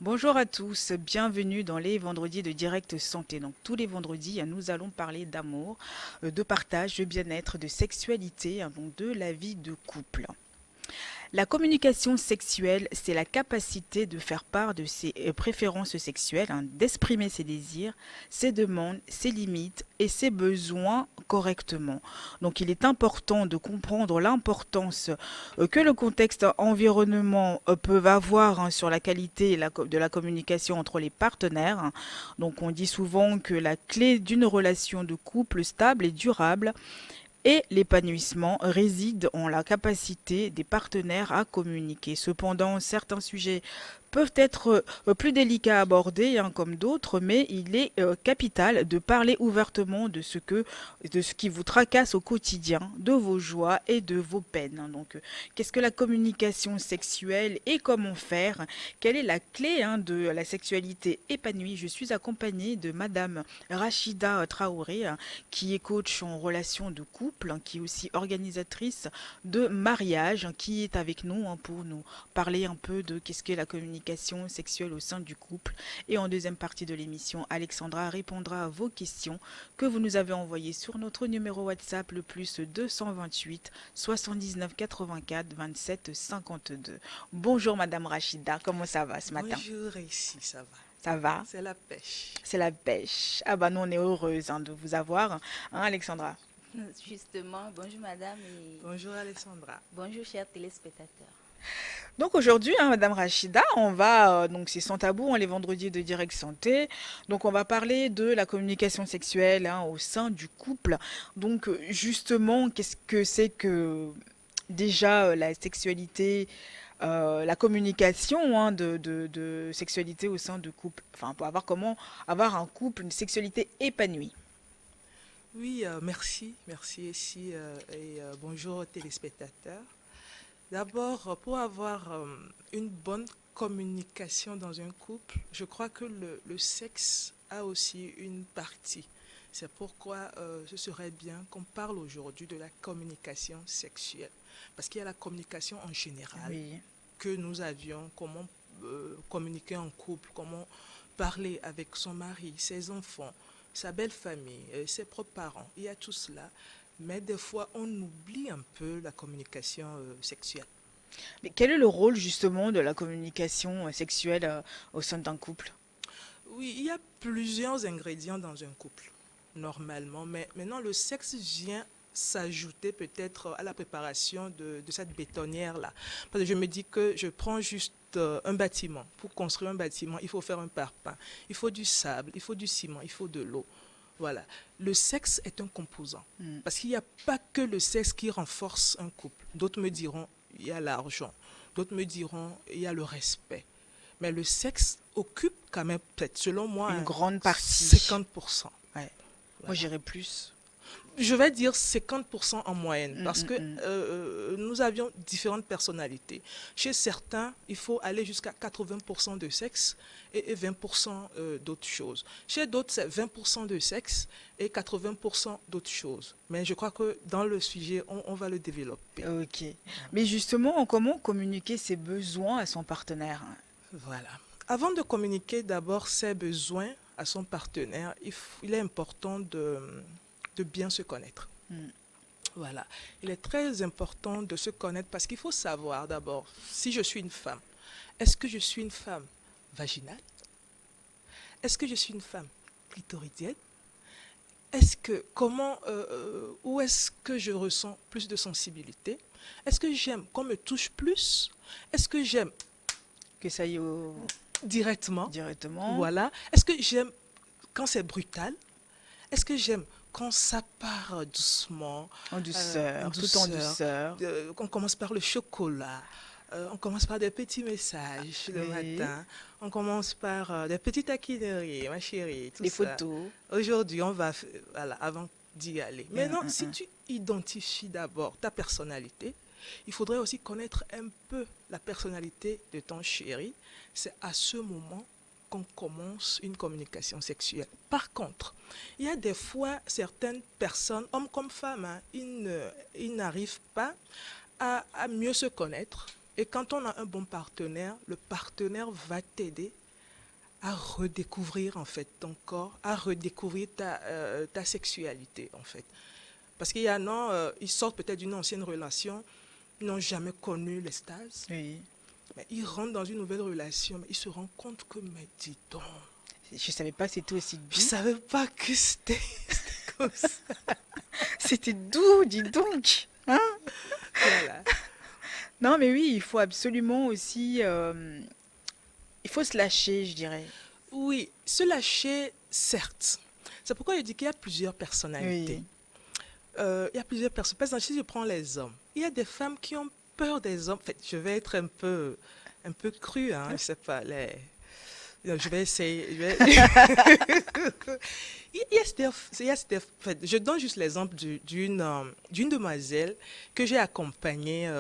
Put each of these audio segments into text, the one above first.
Bonjour à tous, bienvenue dans les vendredis de Direct Santé. Donc tous les vendredis, nous allons parler d'amour, de partage, de bien-être, de sexualité, donc de la vie de couple. La communication sexuelle, c'est la capacité de faire part de ses préférences sexuelles, d'exprimer ses désirs, ses demandes, ses limites et ses besoins correctement. Donc il est important de comprendre l'importance que le contexte environnement peut avoir sur la qualité de la communication entre les partenaires. Donc on dit souvent que la clé d'une relation de couple stable et durable et l'épanouissement réside en la capacité des partenaires à communiquer. Cependant, certains sujets peuvent être plus délicats à aborder comme d'autres, mais il est capital de parler ouvertement de ce qui vous tracasse au quotidien, de vos joies et de vos peines. Donc, qu'est-ce que la communication sexuelle et comment faire? Quelle est la clé de la sexualité épanouie? Je suis accompagnée de Madame Rachida Traoré, qui est coach en relation de couple, qui est aussi organisatrice de mariage, qui est avec nous pour nous parler un peu de qu'est-ce qu'est la communication sexuelle au sein du couple. Et en deuxième partie de l'émission, Alexandra répondra à vos questions que vous nous avez envoyées sur notre numéro WhatsApp le plus 228 79 84 27 52. Bonjour Madame Rachida, comment ça va ce matin? Bonjour, ici, ça va. Ça va? C'est la pêche. C'est la pêche. Ah bah nous on est heureuse de vous avoir, Alexandra? Justement, bonjour madame et Bonjour, Alessandra. bonjour chers téléspectateurs. Donc aujourd'hui, Madame Rachida, on va, donc c'est sans tabou, les vendredis de Direct Santé, donc on va parler de la communication sexuelle au sein du couple. Donc justement, qu'est-ce que c'est que déjà la sexualité, la communication de sexualité au sein du couple, enfin pour avoir comment avoir un couple, une sexualité épanouie. Oui, merci, merci ici et bonjour aux téléspectateurs. D'abord, pour avoir une bonne communication dans un couple, je crois que le sexe a aussi une partie. C'est pourquoi ce serait bien qu'on parle aujourd'hui de la communication sexuelle. Parce qu'il y a la communication en général Oui. que nous avions, comment communiquer en couple, comment parler avec son mari, ses enfants, sa belle famille, ses propres parents. Il y a tout cela. Mais des fois, on oublie un peu la communication sexuelle. Mais quel est le rôle justement de la communication sexuelle au sein d'un couple? Oui, il y a plusieurs ingrédients dans un couple, normalement. Mais maintenant, le sexe vient s'ajouter peut-être à la préparation de cette bétonnière-là. Parce que je me dis que je prends juste un bâtiment. Pour construire un bâtiment, il faut faire un parpaing. Il faut du sable, il faut du ciment, il faut de l'eau. Voilà. Le sexe est un composant. Hmm. Parce qu'il n'y a pas que le sexe qui renforce un couple. D'autres me diront, il y a l'argent. D'autres me diront, il y a le respect. Mais le sexe occupe quand même, peut-être selon moi, Une grande partie. 50%. Ouais. Moi, Voilà. j'irais plus. Je vais dire 50% en moyenne, Mm, parce mm, que mm. nous avions différentes personnalités. Chez certains, il faut aller jusqu'à 80% de sexe et 20% d'autres choses. Chez d'autres, c'est 20% de sexe et 80% d'autres choses. Mais je crois que dans le sujet, on va le développer. Ok. Mais justement, comment communiquer ses besoins à son partenaire? Voilà. Avant de communiquer d'abord ses besoins à son partenaire, il est important de bien se connaître. Mm. Voilà. Il est très important de se connaître parce qu'il faut savoir d'abord si je suis une femme. Est-ce que je suis une femme vaginale? Est-ce que je suis une femme clitoridienne? Est-ce que où est-ce que je ressens plus de sensibilité? Est-ce que j'aime qu'on me touche plus? Est-ce que j'aime Que ça y est directement? directement, Voilà. Est-ce que j'aime quand c'est brutal? Est-ce que j'aime quand ça part doucement, en en douceur, tout en douceur? douceur. On commence par le chocolat, on commence par des petits messages le Oui. matin, on commence par des petites taquineries, ma chérie, tout Les ça. photos. Aujourd'hui, voilà, avant d'y aller. Maintenant, si Mm. tu identifies d'abord ta personnalité, il faudrait aussi connaître un peu la personnalité de ton chéri. C'est à ce moment qu'on commence une communication sexuelle. Par contre, il y a des fois certaines personnes, hommes comme femmes, ils n'arrivent pas à mieux se connaître. Et quand on a un bon partenaire, le partenaire va t'aider à redécouvrir en fait ton corps, à redécouvrir ta sexualité en fait. Parce qu'il y en a, ils sortent peut-être d'une ancienne relation, ils n'ont jamais connu l'extase, Oui. mais ils rentrent dans une nouvelle relation, mais ils se rendent compte que, mais dis donc, Je savais pas que c'était aussi je doux. savais pas que c'était comme ça. C'était doux, dis donc. Hein? Voilà. Non, mais oui, il faut absolument aussi, il faut se lâcher, je dirais. Oui, se lâcher, certes. C'est pourquoi je dis qu'il y a plusieurs personnalités. Oui. Il y a plusieurs personnes. Par exemple, si je prends les hommes, il y a des femmes qui ont peur des hommes. En fait, je vais être un peu crue, hein, je sais pas. Je vais essayer. En fait, je donne juste l'exemple d'une demoiselle que j'ai accompagnée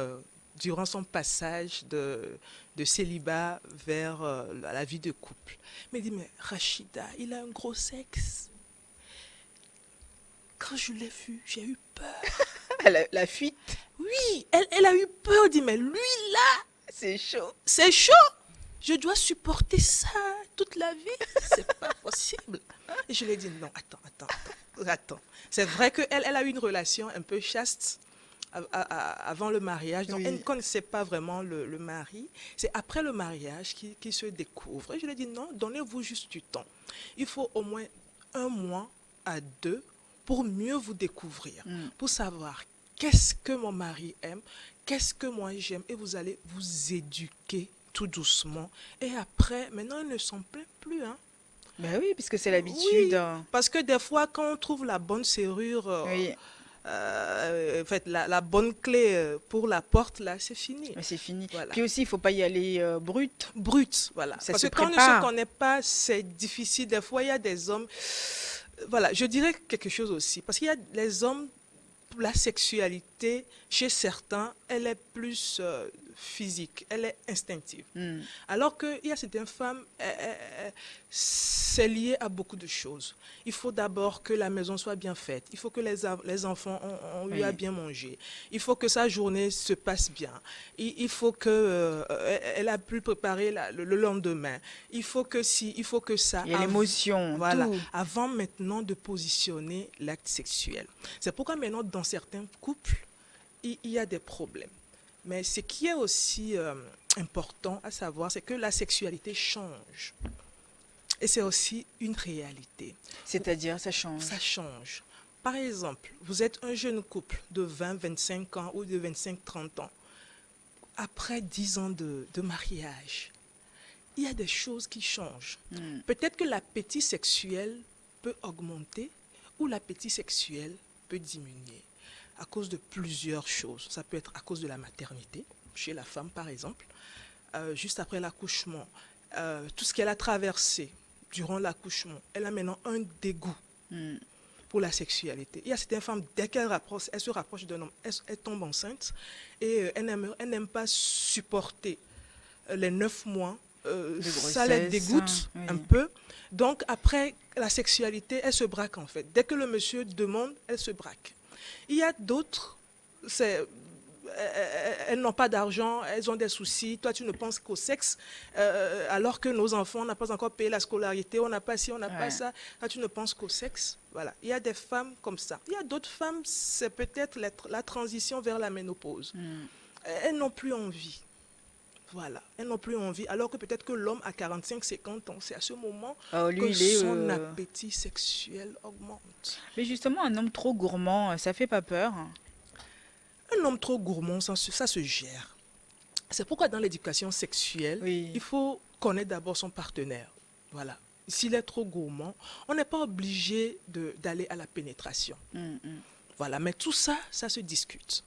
durant son passage de célibat vers la vie de couple. Elle me dit, mais Rachida, il a un gros sexe. Quand je l'ai vu, j'ai eu peur. La fuite, Oui, elle a eu peur. Elle dit, mais lui là, c'est chaud. c'est chaud. Je dois supporter ça toute la vie. C'est pas possible. Et je lui ai dit, non, attends. C'est vrai qu'elle elle a eu une relation un peu chaste avant le mariage. Donc, Oui. elle ne connaissait pas vraiment le mari. C'est après le mariage qu'il se découvre. Et je lui ai dit, non, donnez-vous juste du temps. Il faut au moins 1 mois à 2 pour mieux vous découvrir, pour savoir qu'est-ce que mon mari aime, qu'est-ce que moi j'aime, et vous allez vous éduquer tout doucement. Et après, maintenant, ils ne s'en plaignent plus, hein. Ben oui, puisque c'est l'habitude. Oui, parce que des fois, quand on trouve la bonne serrure, Oui, en fait, la bonne clé pour la porte, là, c'est fini. mais c'est fini. Voilà. Puis aussi, il faut pas y aller brut. Brut, voilà. Ça Parce se que quand on ne prépare. se connaît pas, c'est difficile. Des fois, il y a des hommes. Voilà, je dirais quelque chose aussi. Parce qu'il y a les hommes, pour la sexualité, chez certains, elle est plus physique, elle est instinctive. Mm. Alors qu'il y a certaines femmes, c'est lié à beaucoup de choses. Il faut d'abord que la maison soit bien faite. Il faut que les enfants ont eu à Oui. bien manger. Il faut que sa journée se passe bien. Il faut que elle a pu préparer le lendemain. Il faut que si, il faut que ça. Il y a l'émotion, Voilà. tout. Avant maintenant de positionner l'acte sexuel. C'est pourquoi maintenant, dans certains couples, il y a des problèmes. Mais ce qui est aussi important à savoir, c'est que la sexualité change. Et c'est aussi une réalité. C'est-à-dire, ça change. Ça change. Par exemple, vous êtes un jeune couple de 20, 25 ans ou de 25, 30 ans. Après 10 ans de mariage, il y a des choses qui changent. Mm. Peut-être que l'appétit sexuel peut augmenter ou l'appétit sexuel peut diminuer à cause de plusieurs choses. Ça peut être à cause de la maternité, chez la femme par exemple, juste après l'accouchement, tout ce qu'elle a traversé durant l'accouchement, elle a maintenant un dégoût pour la sexualité. Il y a certaines femmes, dès qu'elles elle se rapproche d'un homme, elle tombe enceinte et elle n'aime pas supporter les 9 mois. Ça les grossesse, dégoûte oui. un peu. Donc après la sexualité, elle se braque en fait. Dès que le monsieur demande, elle se braque. Il y a d'autres, elles n'ont pas d'argent, elles ont des soucis. Toi, tu ne penses qu'au sexe, alors que nos enfants, on n'a pas encore payé la scolarité, on n'a pas ci, on n'a pas ça. Toi, tu ne penses qu'au sexe. Voilà. Il y a des femmes comme ça. Il y a d'autres femmes, c'est peut-être la transition vers la ménopause. Elles n'ont plus envie. Voilà, elles n'ont plus envie, alors que peut-être que l'homme à 45, 50 ans, c'est à ce moment Lui, que son appétit sexuel augmente. Mais justement, un homme trop gourmand, ça fait pas peur. Un homme trop gourmand, ça se gère. C'est pourquoi dans l'éducation sexuelle, Oui. il faut connaître d'abord son partenaire. Voilà. S'il est trop gourmand, on n'est pas obligé d'aller à la pénétration. Voilà, mais tout ça, ça se discute.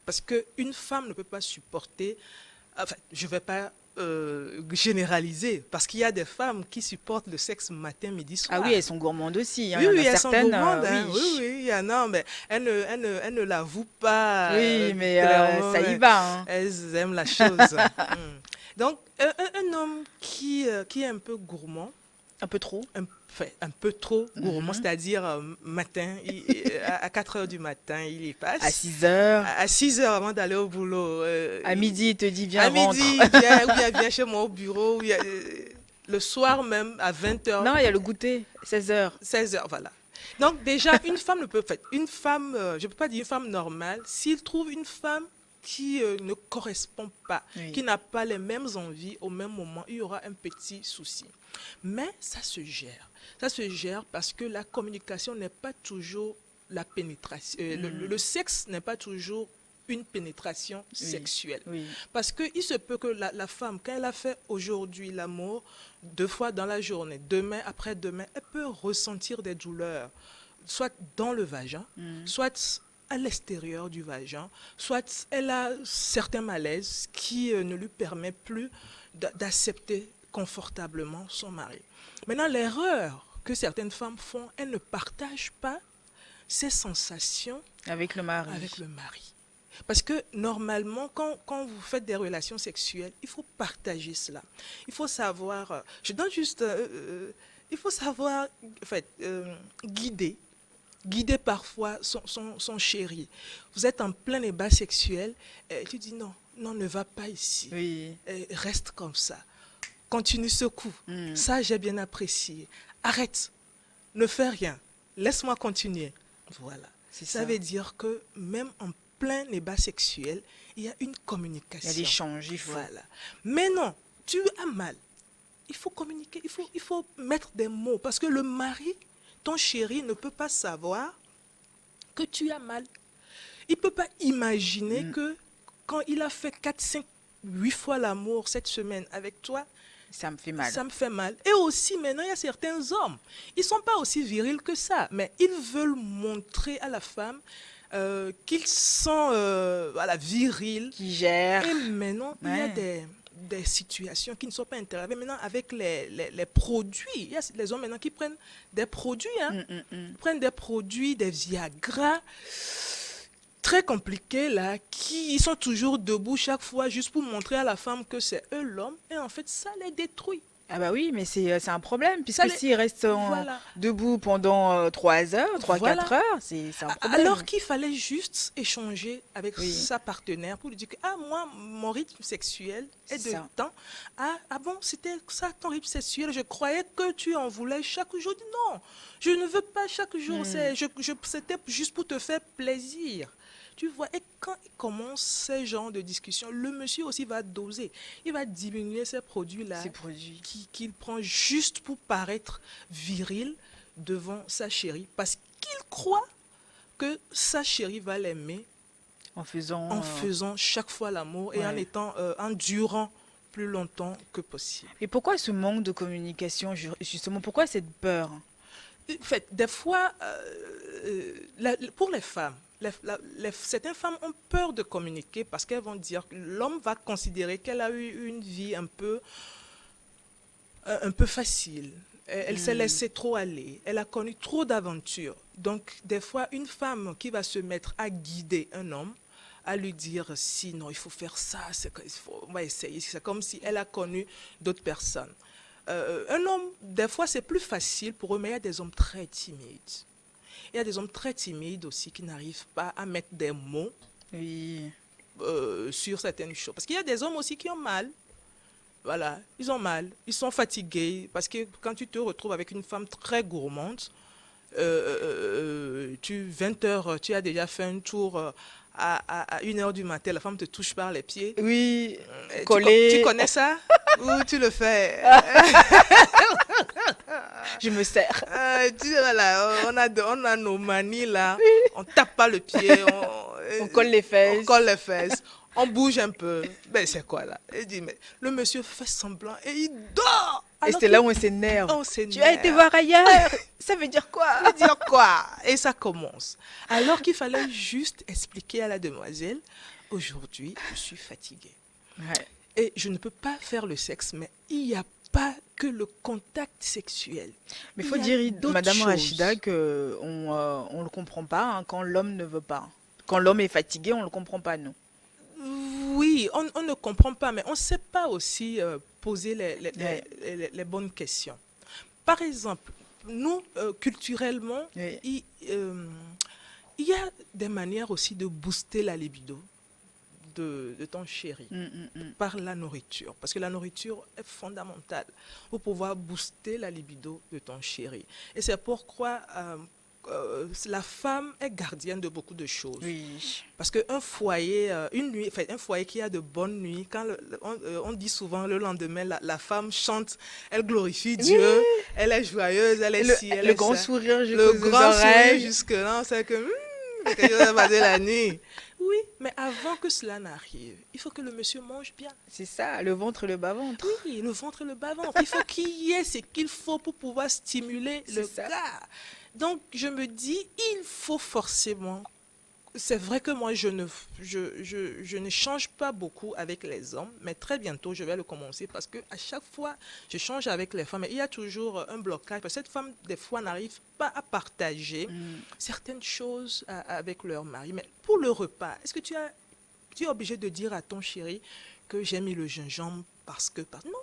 Parce qu'une femme ne peut pas supporter... Enfin, je ne vais pas généraliser, parce qu'il y a des femmes qui supportent le sexe matin, midi, soir. Ah oui, elles sont gourmandes aussi. Hein. Oui, Il y en a elles sont certaines, gourmandes. Hein. oui. Oui, il y en a, mais elles ne l'avouent pas. Oui, mais clairement, ça y va. Hein. Elles aiment la chose. Donc, un homme qui est un peu gourmand, Un peu trop. un peu trop gourmand, c'est-à-dire matin, à 4 heures du matin, il y passe. À 6 heures. À 6 heures avant d'aller au boulot. À midi, il te dit, viens, à rentre. midi, viens chez moi au bureau. le soir même à 20h, Non, il y a le goûter, 16h. 16h, voilà. Donc déjà, une femme ne peut faire, une femme, je ne peux pas dire une femme normale, s'il trouve une femme qui ne correspond pas, Oui. qui n'a pas les mêmes envies au même moment, il y aura un petit souci. Mais ça se gère. Ça se gère parce que la communication n'est pas toujours la pénétration. Le sexe n'est pas toujours une pénétration Oui. sexuelle. Oui. Parce qu'il se peut que la femme, quand elle a fait aujourd'hui l'amour, 2 fois dans la journée, demain, après-demain, elle peut ressentir des douleurs, soit dans le vagin, soit à l'extérieur du vagin, soit elle a certains malaises qui ne lui permettent plus d'accepter confortablement son mari. Maintenant, l'erreur que certaines femmes font, elles ne partagent pas ces sensations Avec le mari. avec le mari. Parce que normalement, quand vous faites des relations sexuelles, il faut partager cela. Il faut savoir, je donne juste, il faut savoir, en fait, guider parfois son chéri. Vous êtes en plein débat sexuel, et tu dis non, non, ne va pas ici. Oui. Reste comme ça. Continue ce coup. Ça, j'ai bien apprécié. Arrête. Ne fais rien. Laisse-moi continuer. Voilà. C'est Ça ça. veut dire que même en plein débat sexuel, il y a une Il y communication. a l'échange, il faut. Voilà. Mais non, tu as mal. Il faut communiquer, il faut mettre des mots. Parce que le mari, ton chéri, ne peut pas savoir que tu as mal. Il ne peut pas imaginer que quand il a fait 4, 5, 8 fois l'amour cette semaine avec toi, Ça me fait mal. ça me fait mal. Et aussi, maintenant, il y a certains hommes. Ils ne sont pas aussi virils que ça, mais ils veulent montrer à la femme qu'ils sont voilà, virils. Qui gère. Et maintenant, il y a Ouais. des situations qui ne sont pas interrogées. Maintenant, avec les produits, il y a les hommes maintenant qui prennent des produits. Hein. Ils prennent des produits, des Viagra très compliqués là, qui sont toujours debout chaque fois juste pour montrer à la femme que c'est eux l'homme. Et en fait, ça les détruit. Ah bah oui, mais c'est un problème, Ça puisque les- s'il reste Voilà. debout pendant 3 heures, 3-4 Voilà. heures, c'est un problème. Alors qu'il fallait juste échanger avec Oui. sa partenaire pour lui dire que ah, moi, mon rythme sexuel est C'est de ça. temps. Ah bon, c'était ça ton rythme sexuel. Je croyais que tu en voulais chaque jour. Non, je ne veux pas chaque jour. C'était juste pour te faire plaisir. Tu vois, et quand il commence ce genre de discussion, le monsieur aussi va doser. Il va diminuer ces produits-là Ces produits. qu'il prend juste pour paraître viril devant sa chérie parce qu'il croit que sa chérie va l'aimer En faisant. en faisant chaque fois l'amour et en ouais. étant en durant plus longtemps que possible. Et pourquoi ce manque de communication, justement? Pourquoi cette peur? En fait, des fois, pour les femmes, certaines femmes ont peur de communiquer parce qu'elles vont dire que l'homme va considérer qu'elle a eu une vie un peu facile. Elle s'est laissée trop aller. Elle a connu trop d'aventures. Donc, des fois, une femme qui va se mettre à guider un homme, à lui dire si non, il faut faire ça, on va essayer. C'est comme si elle a connu d'autres personnes. Un homme, des fois, c'est plus facile pour eux, mais il y a des hommes très timides. Il y a des hommes très timides aussi qui n'arrivent pas à mettre des mots Oui. sur certaines choses. Parce qu'il y a des hommes aussi qui ont mal. Voilà, ils ont mal, ils sont fatigués. Parce que quand tu te retrouves avec une femme très gourmande, 20 heures, tu as déjà fait un tour à 1 heure du matin, la femme te touche par les pieds. Oui, Tu collé. connais ça? Ou tu le fais? Je me sers. Voilà, on a nos manies là, on tape pas le pied, On colle les fesses. on colle les fesses, on bouge un peu. Ben c'est quoi là? Il dit, mais le monsieur fait semblant et il dort. Et Alors c'est là qu'il- où on s'énerve. on s'énerve. Tu as été voir ailleurs. Ça veut dire quoi? Ça veut dire quoi? Et ça commence. Alors qu'il fallait juste expliquer à la demoiselle, aujourd'hui, je suis fatiguée. Ouais. Et je ne peux pas faire le sexe, mais il n'y a pas que le contact sexuel. Mais il Il faut y a dire, d'autres Madame choses. Rachida, que on le comprend pas hein, quand l'homme ne veut pas. Quand l'homme est fatigué, on le comprend pas, nous. Oui, on ne comprend pas, mais on ne sait pas aussi poser Ouais. les bonnes questions. Par exemple, nous, culturellement, Oui. il y a des manières aussi de booster la libido. de ton chéri Mm, mm, mm. par la nourriture. Parce que la nourriture est fondamentale pour pouvoir booster la libido de ton chéri. Et c'est pourquoi la femme est gardienne de beaucoup de choses. Oui. Parce qu'un foyer, une nuit, enfin, un foyer qui a de bonnes nuits, quand on dit souvent le lendemain, la femme chante, elle glorifie Dieu, elle est joyeuse, elle est ci, elle Le est grand ça. sourire Le jusqu'aux grand sourire oreilles. jusque-là, on sait que quelque chose va passer la nuit. Oui, mais avant que cela n'arrive, il faut que le monsieur mange bien. C'est ça, le ventre et le bas-ventre. Oui, le ventre et le bas-ventre. Il faut qu'il y ait ce qu'il faut pour pouvoir stimuler C'est le ça. gars. Donc, je me dis, il faut forcément. C'est vrai que moi, je ne change pas beaucoup avec les hommes, mais très bientôt, je vais le commencer parce que à chaque fois, je change avec les femmes. Et il y a toujours un blocage parce que cette femme, des fois, n'arrive pas à partager Mm. certaines choses avec leur mari. Mais pour le repas, est-ce que tu es obligé de dire à ton chéri que j'ai mis le gingembre parce que... Non.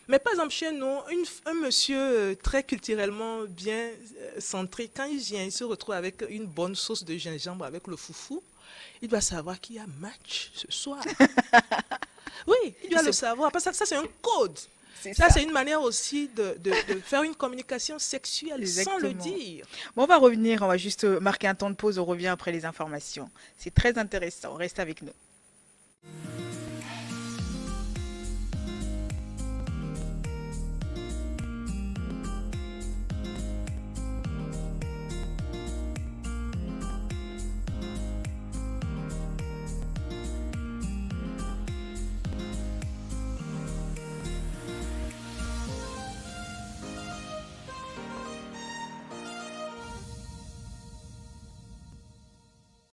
Mais par exemple, chez nous, un monsieur très culturellement bien centré, quand il vient, il se retrouve avec une bonne sauce de gingembre avec le foufou, il doit savoir qu'il y a match ce soir. Oui, il doit le savoir. Parce que ça, c'est un code. C'est Ça, ça. c'est une manière aussi de faire une communication sexuelle sans le Exactement. dire. Bon, on va revenir, on va juste marquer un temps de pause, on revient après les informations. C'est très intéressant, reste avec nous.